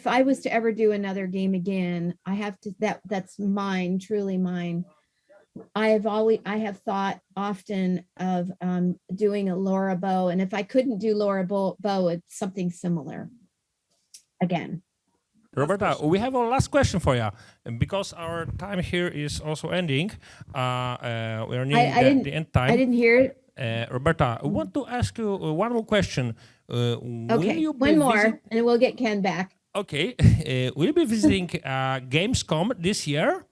I was to ever do another game again, I have to, that's mine, truly mine. I have thought often of doing a Laura Bow, and if I couldn't do Laura Bow, it's something similar again. Roberta, we have a last question for you, because our time here is also ending. We are nearing the end time. I didn't hear it. Roberta, I want to ask you one more question. Okay, one more, and we'll get Ken back. Okay, will you be visiting Gamescom this year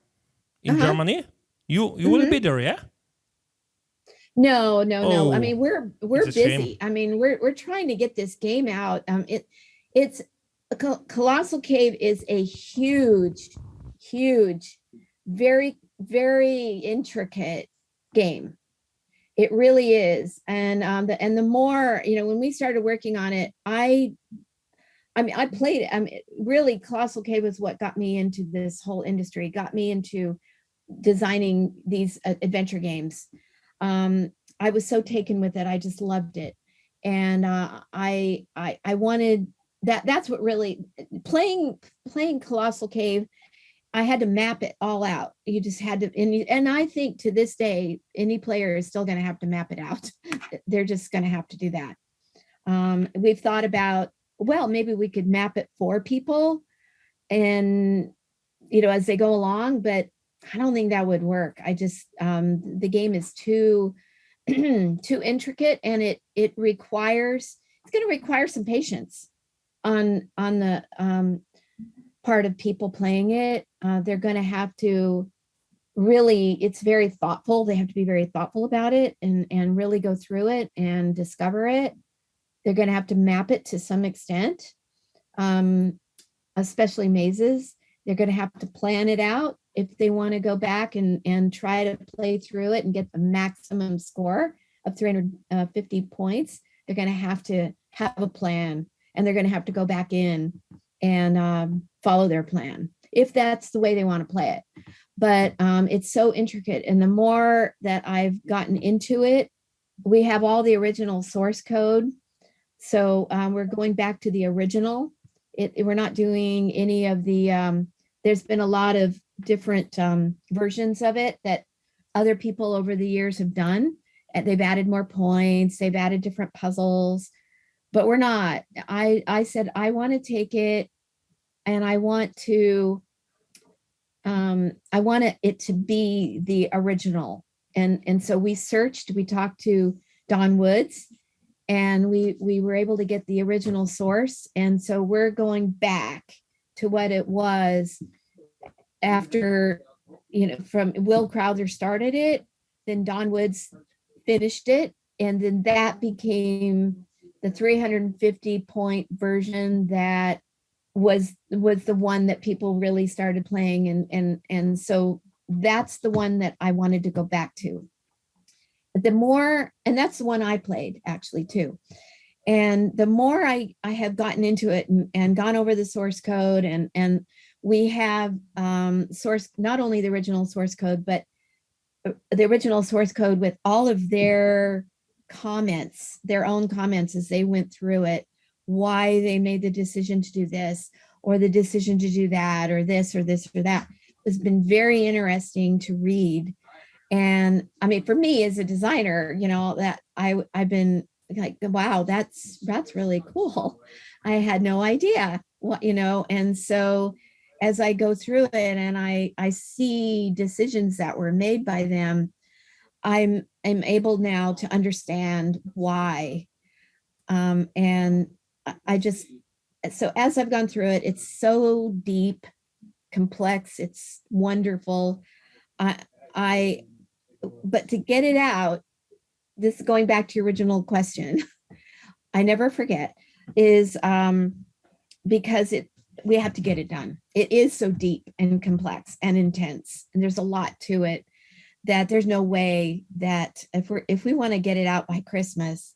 in Germany? You will be there, yeah? No. I mean, we're busy. I mean, we're trying to get this game out. It's Colossal Cave is a huge, very, very intricate game. It really is. And the more, when we started working on it, I played it. Really, Colossal Cave was what got me into this whole industry, got me into designing these adventure games. I was so taken with it. I just loved it. And I wanted that's what really, playing Colossal Cave, I had to map it all out. You just had to, and I think to this day, any player is still going to have to map it out. They're just going to have to do that. We've thought about, well, maybe we could map it for people and, as they go along, but I don't think that would work. I just, the game is too intricate, and it's going to require some patience on the part of people playing it. They're going to have to really, it's very thoughtful. They have to be very thoughtful about it and really go through it and discover it. They're going to have to map it to some extent. especially mazes. They're going to have to plan it out if they want to go back and try to play through it and get the maximum score of 350 points. They're going to have a plan, and they're going to have to go back in and follow their plan if that's the way they want to play it. But it's so intricate. And the more that I've gotten into it, we have all the original source code. So we're going back to the original. We're not doing any of the, there's been a lot of different versions of it that other people over the years have done. And they've added more points, they've added different puzzles, but we're not. I said, I want to take it and I want it to be the original. And so we talked to Don Woods, and we were able to get the original source. And so we're going back to what it was after, from Will Crowther started it, then Don Woods finished it. And then that became the 350 point version that was the one that people really started playing. And so that's the one that I wanted to go back to. And that's the one I played actually too. And the more I have gotten into it and gone over the source code, and we have not only the original source code, but the original source code with all of their comments, their own comments as they went through it, why they made the decision to do this or the decision to do that or this or this or that. It's been very interesting to read. And I mean, for me as a designer, that I've been like, wow, that's really cool. I had no idea what, and so as I go through it and I see decisions that were made by them, I'm able now to understand why. And so as I've gone through it, it's so deep, complex, it's wonderful. But to get it out, this is going back to your original question, I never forget, is because we have to get it done. It is so deep and complex and intense, and there's a lot to it that there's no way that if we want to get it out by Christmas,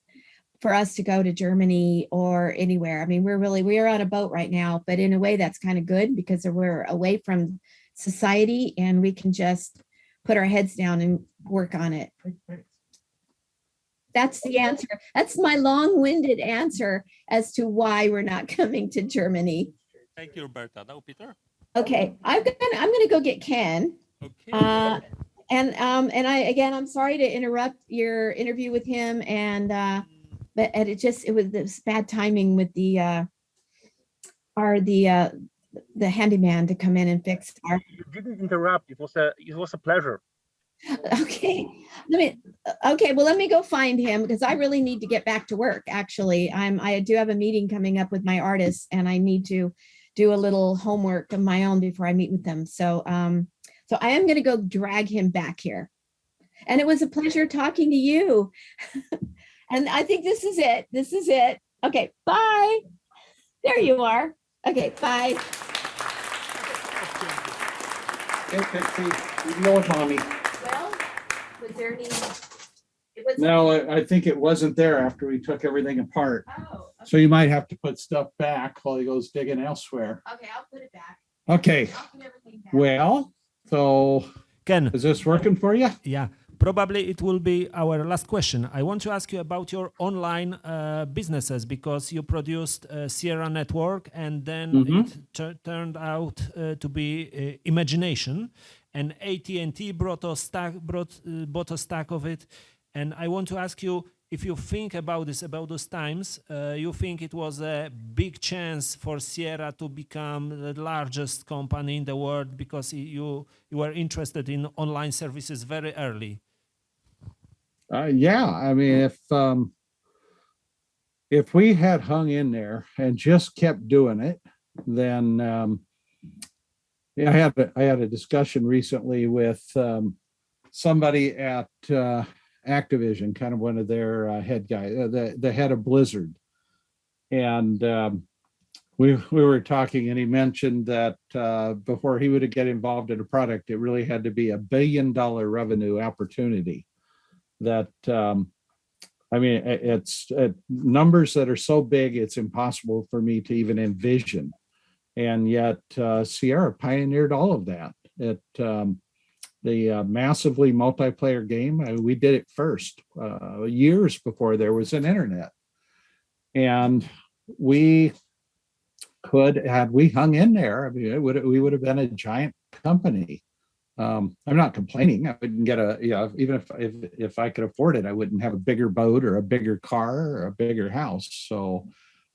for us to go to Germany or anywhere. I mean, we are on a boat right now, but in a way that's kind of good because we're away from society and we can just put our heads down and work on it. That's the answer. That's my long-winded answer as to why we're not coming to Germany. Thank you, Roberta. Now, Peter. Okay, I'm gonna go get Ken. Okay. And I'm sorry to interrupt your interview with him, but it was this bad timing with the handyman to come in and fix our. You didn't interrupt. It was a pleasure. Okay, let me go find him because I really need to get back to work. Actually, I do have a meeting coming up with my artists, and I need to do a little homework of my own before I meet with them. So I am going to go drag him back here, and it was a pleasure talking to you. And I think this is it. This is it. Okay, bye. There you are. Okay, bye. Okay, Pixie, you can go with mommy. Well, was there any? No, I think it wasn't there after we took everything apart. Oh, okay. So you might have to put stuff back while he goes digging elsewhere. Okay, I'll put it back. Okay, I'll put everything back. well, so Ken, is this working for you? yeah, probably it will be our last question. I want to ask you about your online businesses because you produced Sierra Network and then it turned out to be Imagination, and AT&T bought a stack of it. And I want to ask you, if you think about those times, you think it was a big chance for Sierra to become the largest company in the world because you were interested in online services very early? Yeah, I mean, if we had hung in there and just kept doing it, then I had a discussion recently with somebody at Activision, kind of one of their head guys, the head of Blizzard, and we were talking, and he mentioned that before he would get involved in a product, it really had to be $1 billion revenue opportunity. That I mean, it's numbers that are so big, it's impossible for me to even envision. And yet Sierra pioneered all of that. The massively multiplayer game, we did it first, years before there was an internet. And we could, had we hung in there, I mean, we would have been a giant company. I'm not complaining. I wouldn't get even if I could afford it, I wouldn't have a bigger boat or a bigger car or a bigger house. So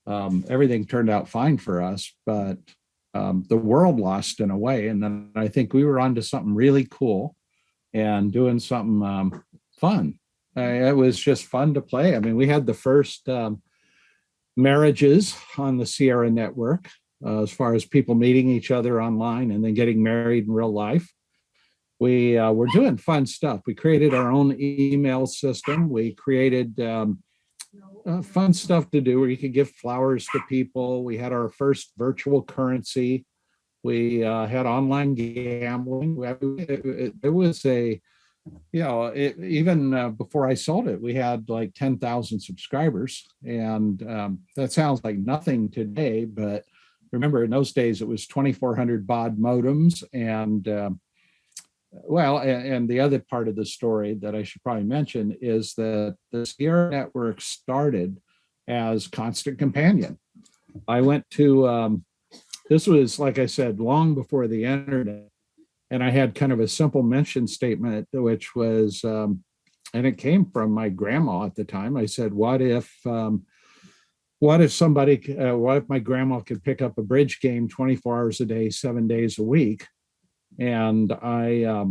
everything turned out fine for us, but the world lost in a way. And then I think we were onto something really cool and doing something fun. It was just fun to play. I mean, we had the first marriages on the Sierra network, as far as people meeting each other online and then getting married in real life. We were doing fun stuff. We created our own email system. We created fun stuff to do where you could give flowers to people. We had our first virtual currency. We had online gambling. It was a, even before I sold it, we had like 10,000 subscribers. And that sounds like nothing today, but remember in those days, it was 2,400 baud modems. And and the other part of the story that I should probably mention is that the Sierra network started as Constant Companion. I went to, this was, like I said, long before the internet. And I had kind of a simple mission statement, which was, and it came from my grandma at the time. I said, what if my grandma could pick up a bridge game 24 hours a day, 7 days a week? And I,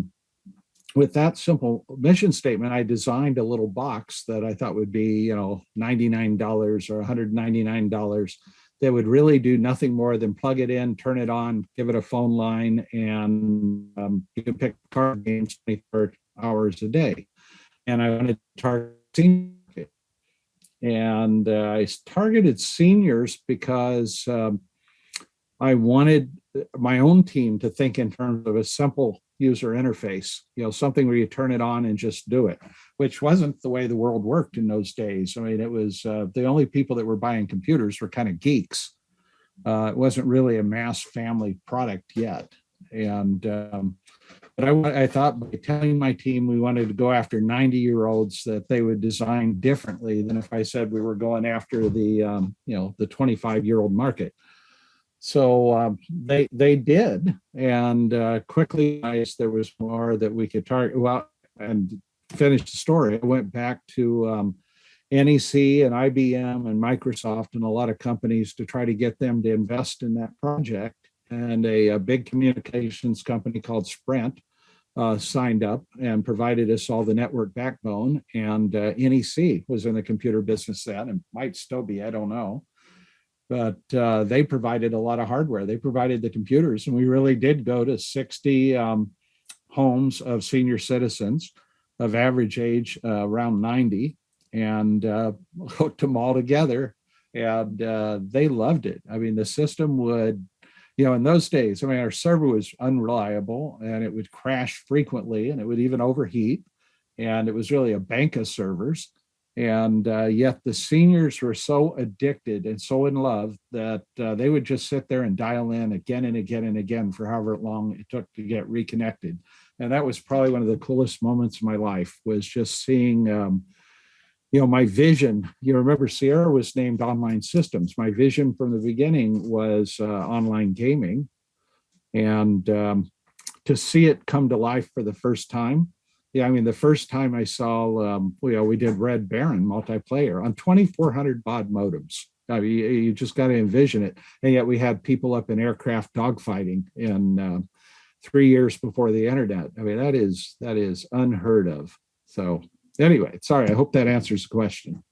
with that simple mission statement, I designed a little box that I thought would be, $99 or $199 that would really do nothing more than plug it in, turn it on, give it a phone line, and you can pick card games 24 hours a day. And I wanted to target seniors. And I targeted seniors because I wanted my own team to think in terms of a simple user interface, something where you turn it on and just do it, which wasn't the way the world worked in those days. I mean, it was the only people that were buying computers were kind of geeks. It wasn't really a mass family product yet. And but I thought by telling my team we wanted to go after 90-year-olds, that they would design differently than if I said we were going after the the 25-year-old market. So they did, and quickly there was more that we could target. Well, and finish the story, I went back to NEC and IBM and Microsoft and a lot of companies to try to get them to invest in that project. And a big communications company called Sprint signed up and provided us all the network backbone. And NEC was in the computer business then, and might still be, I don't know. But they provided a lot of hardware. They provided the computers, and we really did go to 60 homes of senior citizens of average age around 90, and hooked them all together, and they loved it. I mean, the system would, in those days, I mean, our server was unreliable, and it would crash frequently, and it would even overheat, and it was really a bank of servers. And yet the seniors were so addicted and so in love that they would just sit there and dial in again and again and again for however long it took to get reconnected. And that was probably one of the coolest moments of my life, was just seeing, my vision. You remember Sierra was named Online Systems. My vision from the beginning was online gaming. And to see it come to life for the first time, I mean, the first time I saw, we did Red Baron multiplayer on 2,400 baud modems. I mean, you just got to envision it. And yet we had people up in aircraft dogfighting in 3 years before the internet. I mean, that is unheard of. So anyway, sorry, I hope that answers the question.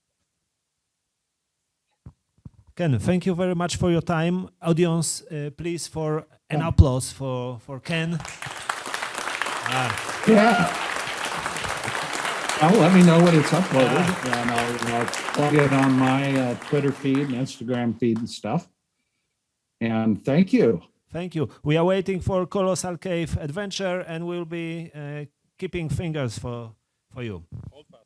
Ken, thank you very much for your time. Audience, please for an applause for Ken. Yeah. Let me know when it's uploaded, and I'll plug it on my Twitter feed and Instagram feed and stuff. And thank you. Thank you. We are waiting for Colossal Cave Adventure, and we'll be keeping fingers for you.